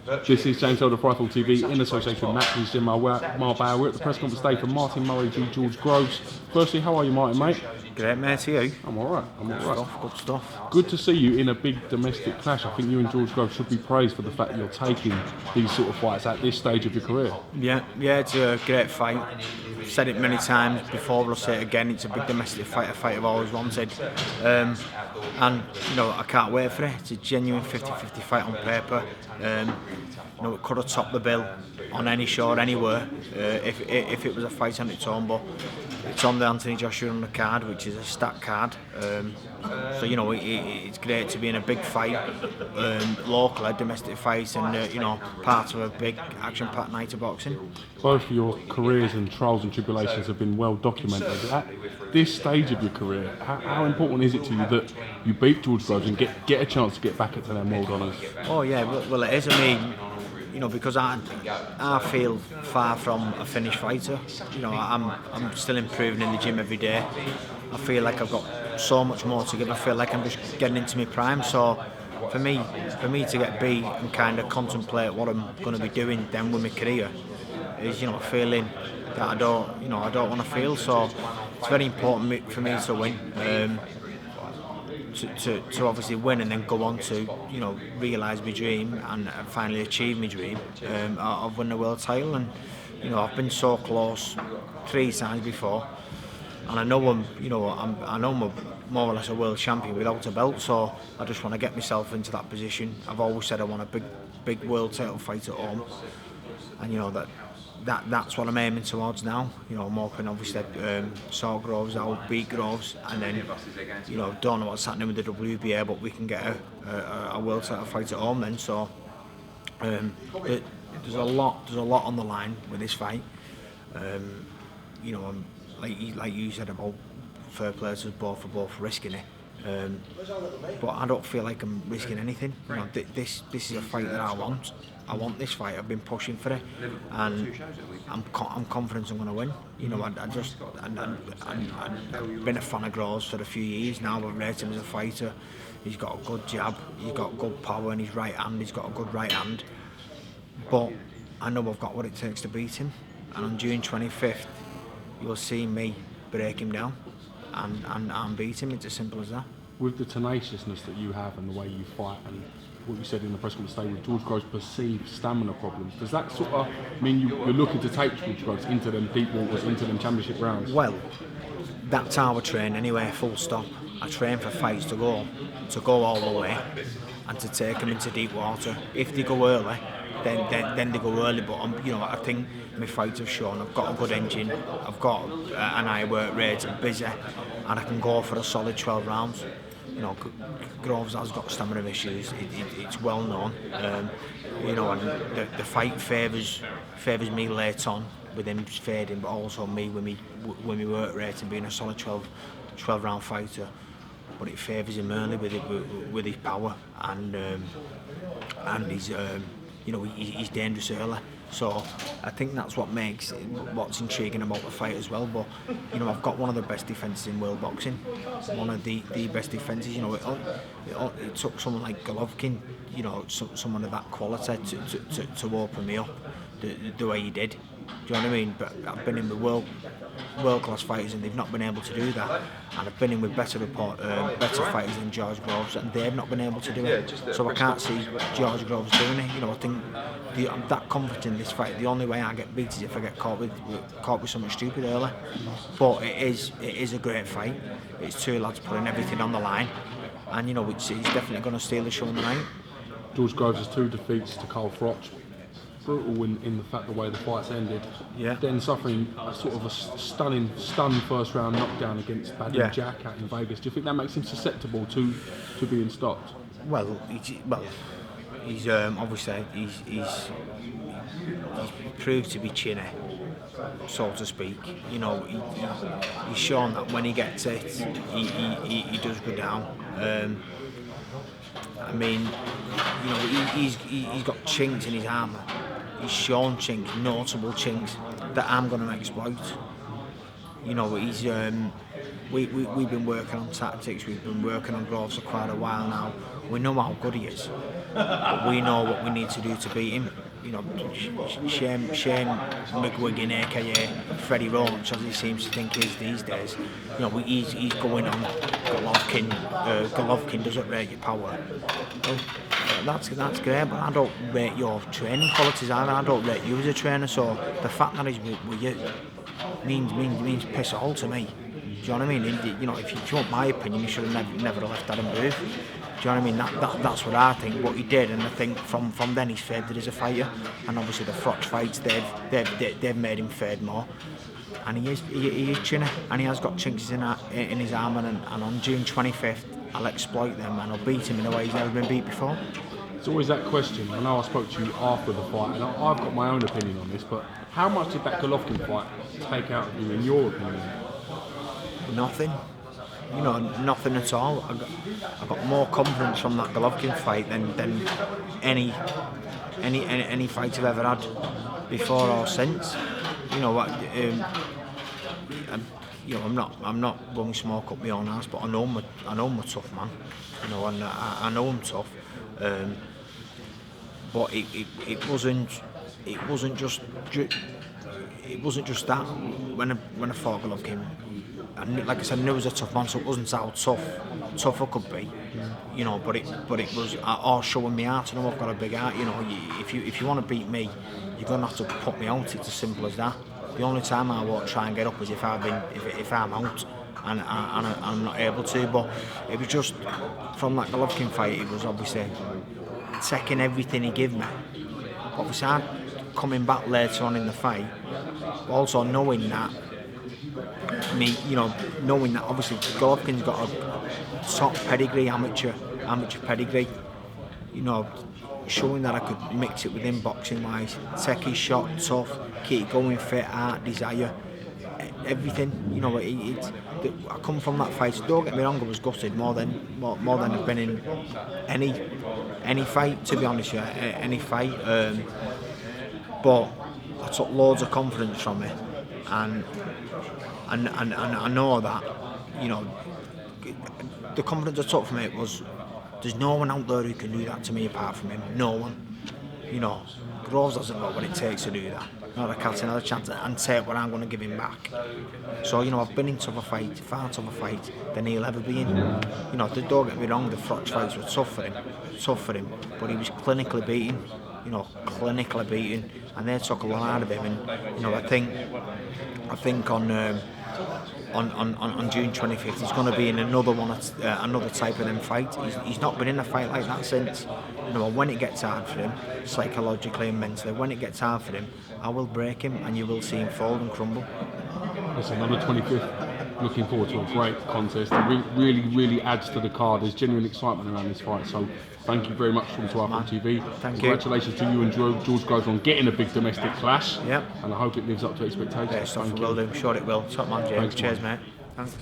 This is James Elder, Rifle TV, in association with Matthews Jim Marbauer. We're at the press conference today for Martin Murray v George Groves. Firstly, how are you, Martin, mate? Great, mate. To you? I'm alright. Good stuff. Good to see you in a big domestic clash. I think you and George Groves should be praised for the fact that you're taking these sort of fights at this stage of your career. Yeah, it's a great fight. I've said it many times before, but I'll say it again. It's a big domestic fight, a fight I've always wanted. And, you know, I can't wait for it. It's a genuine 50-50 fight on paper. You know, it could have topped the bill on any show, anywhere, if it was a fight on its own, but it's on the Anthony Joshua on the card, which is a stacked card. So, you know, it's great to be in a big fight, local, a domestic fight, and, you know, part of a big action-packed night of boxing. Both of your careers and trials and tribulations have been well documented. At this stage of your career, how important is it to you that you beat George Groves and get a chance to get back into them world honours? Oh yeah, well it is. I mean, you know, because I feel far from a finished fighter. You know, I'm still improving in the gym every day. I feel like I've got so much more to give. I feel like I'm just getting into my prime. So for me to get beat and kind of contemplate what I'm going to be doing then with my career is, you know, a feeling that I don't want to feel. So it's very important for me to win. To obviously win and then go on to, you know, realise my dream and finally achieve my dream of winning a world title. And, you know, I've been so close 3 times before, and I know I'm more or less a world champion without a belt. So I just want to get myself into that position. I've always said I want a big world title fight at home, and you know that's what I'm aiming towards now. You know, I'm hoping obviously sort Groves out, beat Groves, and then, you know, don't know what's happening with the WBA, but we can get a world title fight at home then. So there's a lot on the line with this fight. You know, like you said about fair play to us both for both risking it. But I don't feel like I'm risking anything. You know, this is a fight that I want. I want this fight. I've been pushing for it, and I'm confident I'm going to win. You know, I've been a fan of Groves for a few years now. I've rated him as a fighter. He's got a good jab. He's got good power in his right hand. He's got a good right hand. But I know I've got what it takes to beat him. And on June 25th, you'll see me break him down and beat him. It's as simple as that. With the tenaciousness that you have and the way you fight and what you said in the press conference today with George Groves' perceived stamina problems, does that sort of mean you're looking to take George Groves into them deep waters, into them championship rounds? Well, that's how I train anyway, full stop. I train for fights to go all the way and to take them into deep water. If they go early, then they go early, but you know, I think my fights have shown I've got a good engine, I've got an high work rate, I'm busy, and I can go for a solid 12 rounds. You know, Groves has got stamina issues. It's well known. You know, and the fight favours me late on with him fading, but also me with me work rate and being a solid 12 round fighter. But it favours him early with his power and his you know, he's dangerous early. So I think that's what's intriguing about the fight as well. But you know, I've got one of the best defences in world boxing, one of the best defences. You know, it took someone like Golovkin, you know, someone of that quality to open me up the way he did. Do you know what I mean? But I've been in with world class fighters and they've not been able to do that. And I've been in with better fighters than George Groves and they've not been able to do it. So I can't see George Groves doing it. You know, I think I'm that confident in this fight. The only way I get beat is if I get caught with something stupid early. But it is a great fight. It's 2 lads putting everything on the line, and you know, he's definitely going to steal the show on the night. George Groves has 2 defeats to Carl Froch. Brutal in the fact the way the fight's ended. Yeah. Then suffering sort of a stunned first round knockdown against Badly Jack out in Vegas. Do you think that makes him susceptible to being stopped? Well, he's obviously he's proved to be chinny, so to speak. You know, he's shown that when he gets it, he does go down. I mean, you know, he's got chinks in his armour. He's shown chinks, notable chinks that I'm going to exploit. You know, he's we've been working on tactics, we've been working on Groves for quite a while now. We know how good he is, but we know what we need to do to beat him. You know, Shane McGuigan, aka Freddie Roach, as he seems to think he is these days. You know, he's going on Golovkin. Golovkin doesn't rate your power. Well, that's great, but I don't rate your training qualities either. I don't rate you as a trainer. So the fact that he's with you means piss all to me. Do you know what I mean? You know, if you want my opinion, you should have never left that in move. Do you know what I mean? That's what I think. What he did, and I think from then he's faded as a fighter. And obviously the Froch fights, they've made him fade more. And he is chinny, and he has got chinks in his armour. And on June 25th, I'll exploit them and I'll beat him in a way he's never been beat before. It's always that question. I know I spoke to you after the fight, and I've got my own opinion on this. But how much did that Golovkin fight take out of you, in your opinion? Nothing. You know, nothing at all. I got more confidence from that Golovkin fight than any fight I've ever had before or since. You know what? I'm not blowing smoke up my own ass, but I know I'm a tough man. You know, and I know I'm tough. But it wasn't just that. When I fought Golovkin, like I said, I knew he was a tough man, so it wasn't how tough I could be, you know. But it was all showing me heart. I know I've got a big heart. You know, if you want to beat me, you're gonna have to put me out. It's as simple as that. The only time I won't try and get up is if I'm out and I'm not able to. But it was just from that Golovkin fight. It was obviously taking everything he gave me. Obviously, I'm coming back later on in the fight, also knowing that. Knowing that obviously Golovkin's got a top pedigree, amateur pedigree, you know, showing that I could mix it with him boxing wise, take his shot, tough, keep going, fit, heart, desire, everything. You know, I come from that fight. Don't get me wrong, I was gutted more than I've been in any fight, to be honest with you, any fight. But I took loads of confidence from it, and I know that, you know, the confidence I took from it was there's no one out there who can do that to me apart from him. No one. You know, Groves hasn't got what it takes to do that. Not a cat, another chance, and take what I'm going to give him back. So, you know, I've been in tougher fights, far tougher fights than he'll ever be in. You know, don't get me wrong, the Froch fights were tough for him, but he was clinically beaten. You know, clinically beaten, and they took a lot out of him. And you know, I think on June 25th he's going to be in another type of them fight. He's not been in a fight like that since. You know, when it gets hard for him, psychologically and mentally, when it gets hard for him, I will break him, and you will see him fold and crumble. Listen, on the 25th. Looking forward to a great contest. It really adds to the card. There's genuine excitement around this fight. So thank you very much for coming to Apple TV. Congratulations to you and George Groves on getting a big domestic clash. Yep. And I hope it lives up to expectations. Yeah, stuff will do. I'm sure it will. Top man, James. Cheers, mate. Thanks.